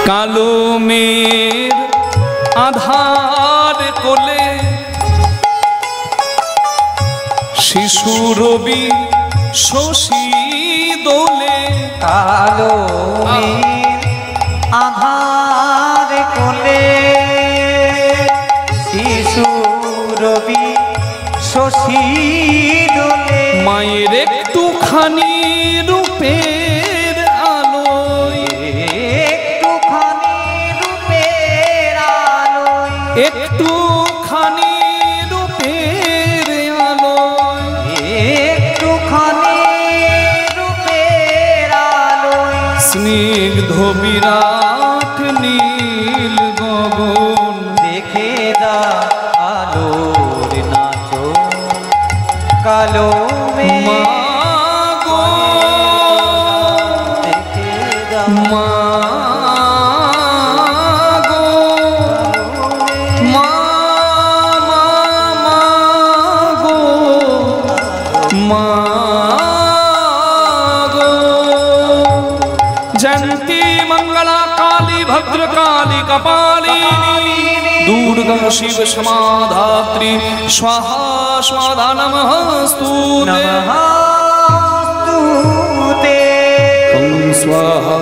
কালো মেঘ আধার কোলে শিশু রবি শশী দোলে। কালো মেঘ আধার কোলে শিশু রবি শশী দোলে। মায়ের একটুখানি রূপের আলোয়, একটুখানি রূপের আলোয়, একটুখানি রূপের আলোয়, একটুখানি রূপের আলোয়। স্নিগ্ধ বিরাট নীল গগন দেখে যা আলোর নাচো কালো মেঘ। মা গো, দেখে যা মা গো, মা মা মা গো, মা গো। জয়ন্তী মঙ্গলা কালী ভদ্রকালী কপালিনী দুর্গা শিব সমাধাত্রী স্বাহা স্বাধা নমস্তু নমস্তুতে। ত্বং স্বাহা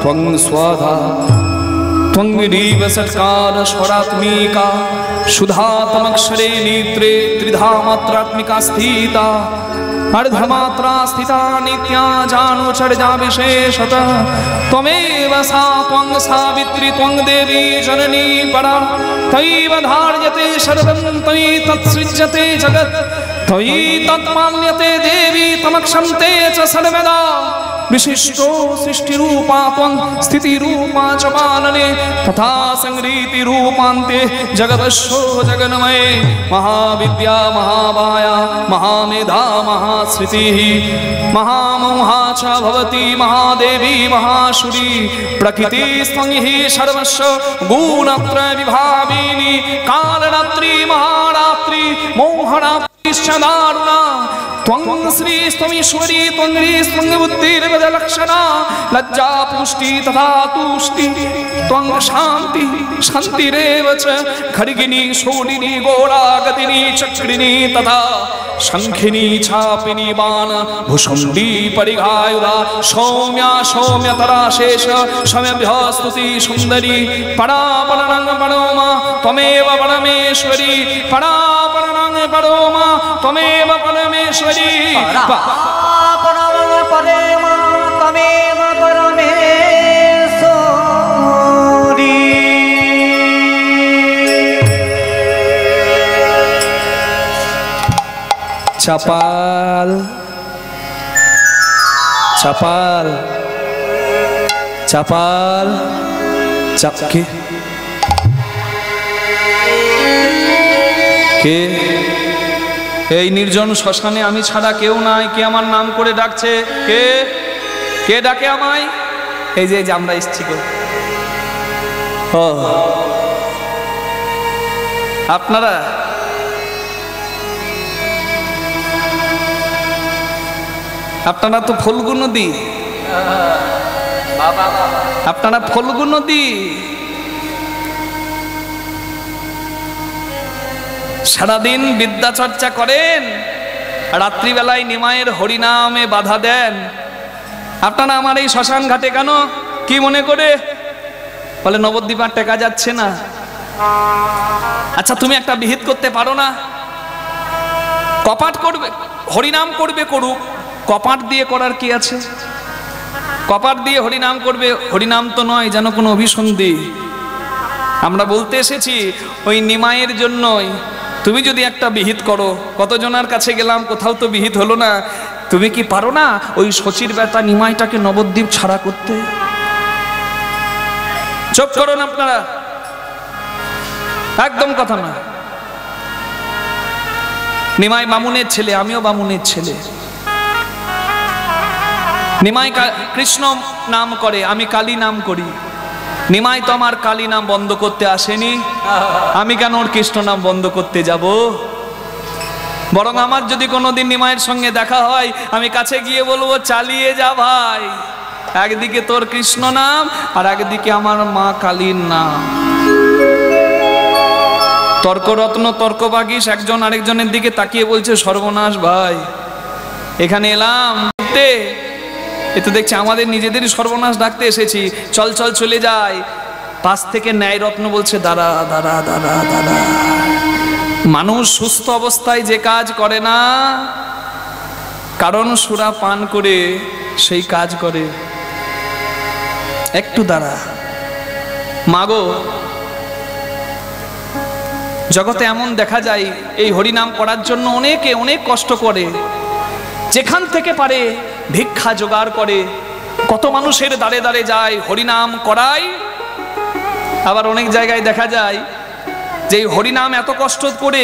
ত্বং স্বাধা ত্বং रीव सत्कार स्वरात्मिका सुधातमक्षरे नेत्रे त्रिधा मात्रात्मिका स्थिता अर्धमात्रा स्थिता नित्या जानो चर्या विशेषतः त्वमेव सा त्वं सावित्री त्वं देवी जननी परा तैव धार्यते सर्वं तयि तत्सृज्यते जगत् त्वयि तत्मान्यते देवी तमक्षन्ते च सर्वदा विशिष्टो सृष्टिरूपा त्वं स्थितिरूपा च पालने तथा संहृतिरूपान्ते जगदस्यो जगन्मये महाविद्या महामाया महामेधा महाश्रुतिः महामोहा च भवति महादेवी महाशुरी प्रकृतिस्त्वं हि सर्वस्य गुणत्रय विभाविनी कालरात्रि महारात्रि मोहरात्रि दारुणा त्वं श्री त्वमीश्वरी त्वं ह्रीस्त्वं बुद्धिर्वदलक्षणा लज्जा पुष्टि तथा तुष्टि त्वं शान्ति शान्तिरेव च खड्गिनी शूलिनी गोलागतिनी चक्रिणी तथा शंखिनी छापिनी बाण भुषुण्डी परिघायुधा सौम्या सौम्यतरा शेष सौम्यभ्य स्तुति सुन्दरी परापरं परोमा त्वमेव परमेश्वरी परापरं परोमा त्वमेव परमेश्वरी परमा तमेव परमेश्वरी चपाल चपाल चपाल चपके के এই নির্জন শ্মশানে আমি ছাড়া কেউ নাই কে আমার নাম করে ডাকছে কে কে ডাকে আমায় এই যে আমরা এসেছি গো ও আপনারা আপনারা তো ফল্গু নদী আপনারা ফল্গু নদী সারাদিন বিদ্যা চর্চা করেন রাত্রিবেলায় নিমায়ের হরিনামে বাধা দেন আপনারা আমার এই শ্মশান ঘাটে কেন কি মনে করে বলে নবদ্বীপ আর টেকা যাচ্ছে না আচ্ছা তুমি একটা বিহিত করতে পারো না কপাট করবে হরিনাম করবে করুক কপাট দিয়ে করার কি আছে কপাট দিয়ে হরিনাম করবে হরিনাম তো নয় যেন কোনো অভিসন্ধি আমরা বলতে এসেছি ওই নিমায়ের জন্যই তুমি যদি একটা বিহিত করো কতজনের কাছে গেলাম কোথাও তো বিহিত হলো না তুমি কি পারো না ওই শচির বেটা নিমাইটাকে নবদ্বীপ ছাড়া করতে চুপ করুন আপনারা একদম কথা না নিমাই বামুনের ছেলে আমিও বামুনের ছেলে নিমাই কৃষ্ণ নাম করে আমি কালী নাম করি নিমাই তো আমার কালী নাম বন্ধ করতে আসেনি আমি কেন ওর কৃষ্ণ নাম বন্ধ করতে যাব বরং আমার যদি কোনোদিন নিমাইয়ের সঙ্গে দেখা হয় আমি কাছে গিয়ে বলবো চালিয়ে যা ভাই একদিকে তোর কৃষ্ণ নাম আর একদিকে আমার মা কালীর নাম তর্করত্ন তর্কবাগীশ একজন আরেকজনের দিকে তাকিয়ে বলছে সর্বনাশ ভাই এখানে এলাম এতে দেখছি আমাদের নিজেদেরই সর্বনাশ ডাকতে এসেছি চল চল চলে যাই পাশ থেকে ন্যায় রত্ন বলছে দাঁড়া দাঁড়া দাঁড়া দাঁড়া মানুষ সুস্থ অবস্থায় যে কাজ করে না কারণ সুরা পান করে সেই কাজ করে একটু দাঁড়া মাগো জগতে এমন দেখা যায় এই হরিনাম করার জন্য অনেকে অনেক কষ্ট করে যেখান থেকে পারে ভিক্ষা জোগাড় করে কত মানুষের দাঁড়ে দাঁড়ে যায় হরিনাম করায় আবার অনেক জায়গায় দেখা যায় যে হরিনাম এত কষ্ট করে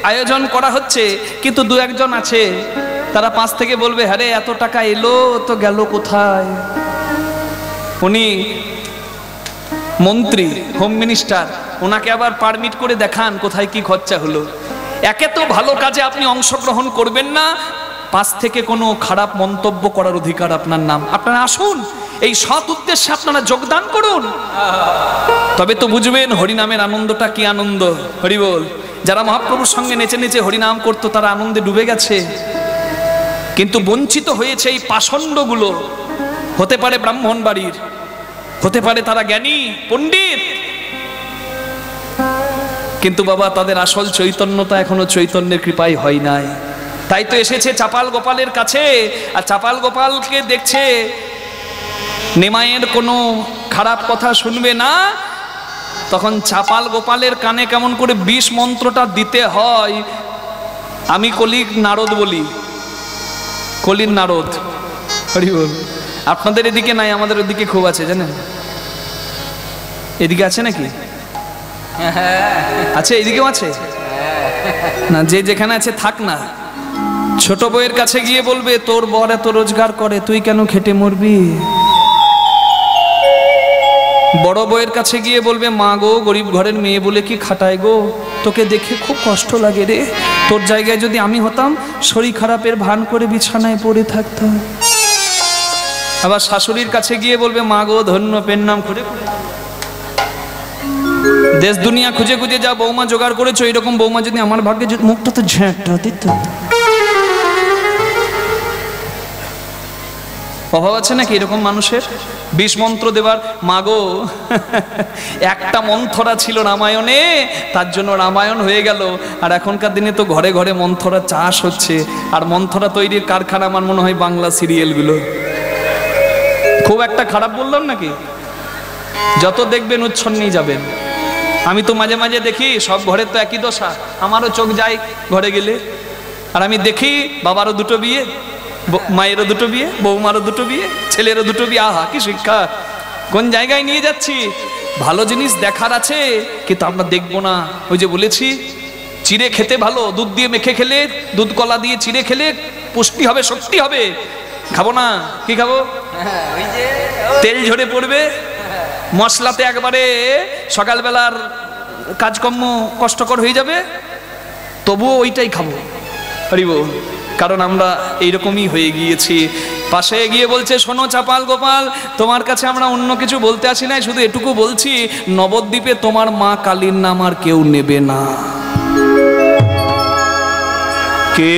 আয়োজন করা হচ্ছে কিন্তু দু একজন আছে তারা পাশ থেকে বলবে হ্যাঁ রে এত টাকা এলো তো গেল কোথায় উনি মন্ত্রী হোম মিনিস্টার ওনাকে আবার পারমিট করে দেখান কোথায় কি খরচা হলো একে তো ভালো কাজে আপনি অংশগ্রহণ করবেন না পাশ থেকে কোনো খারাপ মন্তব্য করার অধিকার আপনার নাম আপনারা আসুন এই সৎ উদ্দেশ্যে আপনারা যোগদান করুন তবে তো বুঝবেন হরিনামের আনন্দটা কি আনন্দ হরি বল যারা মহাপ্রভুর সঙ্গে নেচে নেচে হরিনাম করতো তারা আনন্দে ডুবে গেছে কিন্তু বঞ্চিত হয়েছে এই পাষণ্ডগুলো হতে পারে ব্রাহ্মণ বাড়ির হতে পারে তারা জ্ঞানী পণ্ডিত কিন্তু বাবা তাদের আসল চৈতন্যতা এখনো চৈতন্যের কৃপায় হয় নাই তাই তো এসেছে চাপাল গোপালের কাছে আর চাপাল গোপালকে দেখছে নিমাইয়ের কোনো খারাপ কথা শুনবে না তখন চাপাল গোপালের কানে কেমন করে ২০ মন্ত্রটা দিতে হয় আমি কলির নারদ বলি, কলির নারদ। হরি বল। আপনাদের এদিকে নাই, আমাদের ওদিকে খুব আছে জানেন। এদিকে আছে নাকি? আছে, এদিকেও আছে না। যে যেখানে আছে থাক না। ছোট বউয়ের কাছে গিয়ে বলবে তোর বর এত রোজগার করে, তুই কেন খেটে মরবি? বড় বউয়ের কাছে গিয়ে বলবে মা গো, গরিব ঘরের মেয়ে বলে কি খাটায় গো, তোকে দেখে খুব কষ্ট লাগে রে, তোর জায়গায় যদি আমি হতাম শরীর খারাপের ভান করে বিছানায় পড়ে থাকতাম। আবার শাশুড়ির কাছে গিয়ে বলবে মা গো ধন্য, পেন নাম করে দেশ দুনিয়া খুঁজে খুঁজে যা বৌমা জোগাড় করেছো, এইরকম বৌমা যদি আমার ভাগ্যে, মুখটা তো ঝেঁটা দিত। অভাব আছে নাকি এরকম মানুষের? বিষ মন্ত্র দেবার। মাগো একটা মন্থরা ছিল রামায়ণে, তার জন্য রামায়ণ হয়ে গেল। আর এখনকার দিনে তো ঘরে ঘরে মন্থরা চাষ হচ্ছে, আর মন্থরা তৈরির কারখানা আমার মনে হয় বাংলা সিরিয়ালগুলো। খুব একটা খারাপ বললাম নাকি? যত দেখবেন উচ্ছন্নেই যাবেন। আমি তো মাঝে মাঝে দেখি সব ঘরের তো একই দশা, আমারও চোখ যায় ঘরে গেলে, আর আমি দেখি বাবারও দুটো বিয়ে, মায়েরও দুটো বিয়ে, বৌমারও দুটো বিয়ে, ছেলেরও দুটো বিয়ে। আহা কি শিক্ষা! কোন জায়গায় নিয়ে যাচ্ছি? ভালো জিনিস দেখার আছে, কিন্তু আমরা দেখবো না। ওই যে বলেছি চিড়ে খেতে ভালো, দুধ দিয়ে মেখে খেলে, দুধ কলা দিয়ে চিড়ে খেলে পুষ্টি হবে, শক্তি হবে। খাবো না, কি খাবো? তেল ঝরে পড়বে, মশলাতে একবারে সকালবেলার কাজকর্ম কষ্টকর হয়ে যাবে, তবুও ওইটাই খাবো। হরিব। কারণ আমরা এইরকমই হয়ে গিয়েছি। পাশে গিয়ে বলছে শোনো চাপাল গোপাল, তোমার কাছে আমরা অন্য কিছু বলতে আসি নাই, শুধু এটুকু বলছি নবদ্বীপে তোমার মা কালীর নাম আর কেউ নেবে না। কে?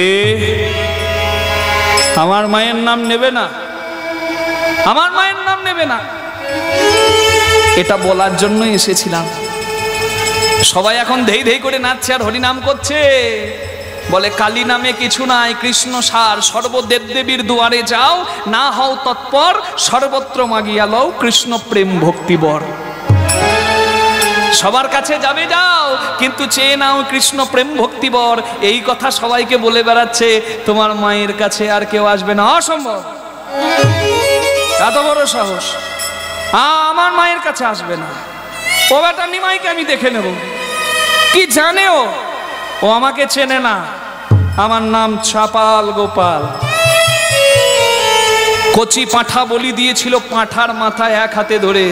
আমার মায়ের নাম নেবে না? আমার মায়ের নাম নেবে না, এটা বলার জন্যই এসেছিলাম। সবাই এখন ধেই ধেই করে নাচছে আর হরিনাম করছে, বলে কালী নামে কিছু নাই, কৃষ্ণ সার, সর্বদেব দেবীর দুয়ারে যাও, না হও তৎপর, সর্বত্র মাগিয়া লও কৃষ্ণ প্রেম ভক্তিবর। সবার কাছে যাবে যাও, কিন্তু চেয়ে নাও কৃষ্ণ প্রেম ভক্তিবর। এই কথা সবাইকে বলে বেড়াচ্ছে। তোমার মায়ের কাছে আর কেউ আসবে না, অসম্ভব। এত বড় সাহস! আমার মায়ের কাছে আসবে না। ও বেটা নিমাইকে আমি দেখে নেব। কি জানে ও? ও আমাকে চেনে না। আমার নাম চাপাল গোপাল। কচি পাঁঠা বলি দিয়েছিল, পাঁঠার মাথায় এক হাতে ধরে,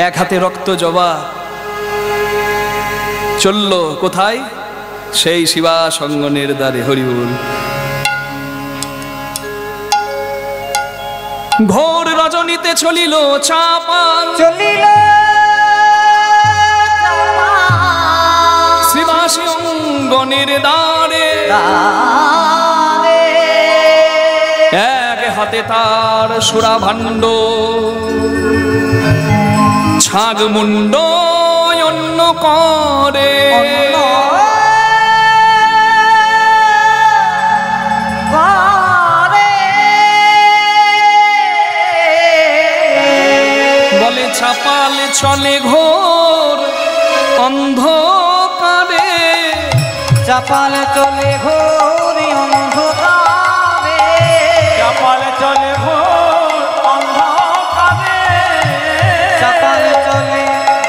এক হাতে রক্ত জবা। চলল কোথায়? সেই শিবা সঙ্গনের দ্বারে। হরিবল। ঘোর রজনীতে চলিল চাপাল, চলিল শিবাসী অঙ্গনের দ্বারে। এক হাতে তার সুরা ভাণ্ড, ছাগ মুন্ড অন্য করে। বলে চাপাল চলে ঘোর অন্ধকারে, চাপাল চলে ঘোরি অন্ধকারে, চাপাল চলে ঘোর অন্ধকারে, চাপাল চলে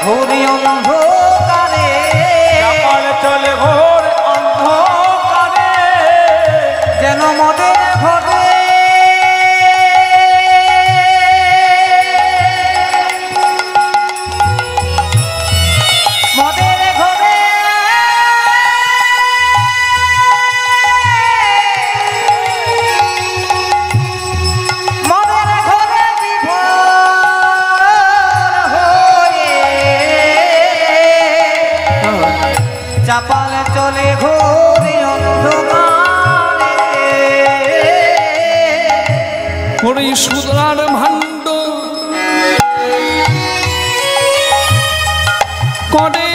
ঘোরি অন্ধকারে, চাপাল চলে ঘোর অন্ধকারে, যেন মদের ঘরে মদের ঘরে মদের ঘরে বিভোর হয়ে চাপাল চলে ঘোরি অন্ধকারে। ওই সুদরার ভাণ্ড করে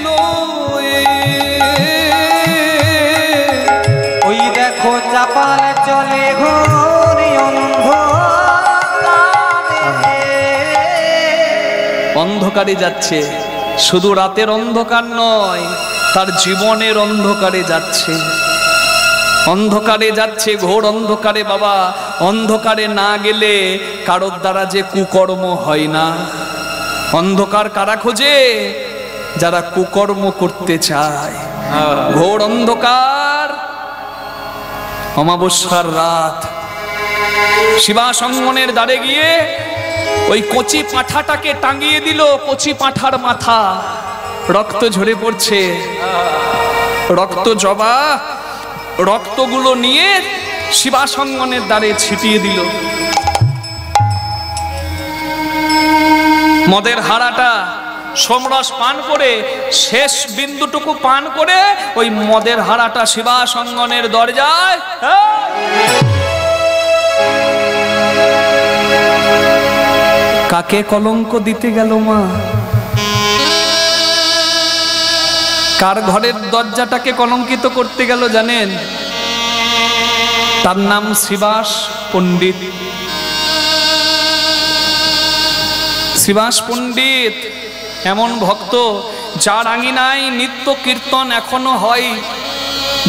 লয়ে। ওই দেখো চাপাল চলে ঘোরি অন্ধকারে। অন্ধকারে যাচ্ছে, শুধু রাতের অন্ধকার নয়, তার জীবনের অন্ধকারে যাচ্ছে, অন্ধকারে যাচ্ছে, ঘোর অন্ধকারে। বাবা, অন্ধকারে না গেলে কারোর দ্বারা যে কুকর্ম হয় না। অন্ধকার কারা খোঁজে? যারা কুকর্ম করতে চায়। ঘোর অন্ধকার, অমাবস্যার রাত, শিবাসঙ্গনের দ্বারে গিয়ে ওই কচি পাঁঠাটাকে টাঙিয়ে দিল। কচি পাঁঠার মাথা, রক্ত ঝরে পড়ছে, রক্ত জবা, রক্তগুলো নিয়ে শিবাসঙ্গনের দ্বারে ছিটিয়ে দিল। মদের হাড়াটা সোমরস পান করে, শেষ বিন্দুটুকু পান করে ওই মদের হাড়াটা শিবাসঙ্গনের দরজায় কাকে কলঙ্ক দিতে গেল মা? কার ঘরের দরজাটাকে কলঙ্কিত করতে গেল জানেন? তার নাম শিবাস পণ্ডিত। শিবাস পণ্ডিত এমন ভক্ত যার আঙিনায় নিত্য কীর্তন এখনো হয়।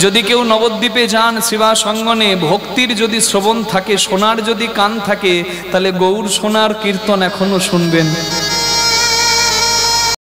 যদি কেউ নবদ্বীপে যান শিবাসঙ্গনে, ভক্তির যদি শ্রবণ থাকে, শোনার যদি কান থাকে, তাহলে গৌর সোনার কীর্তন এখনো শুনবেন।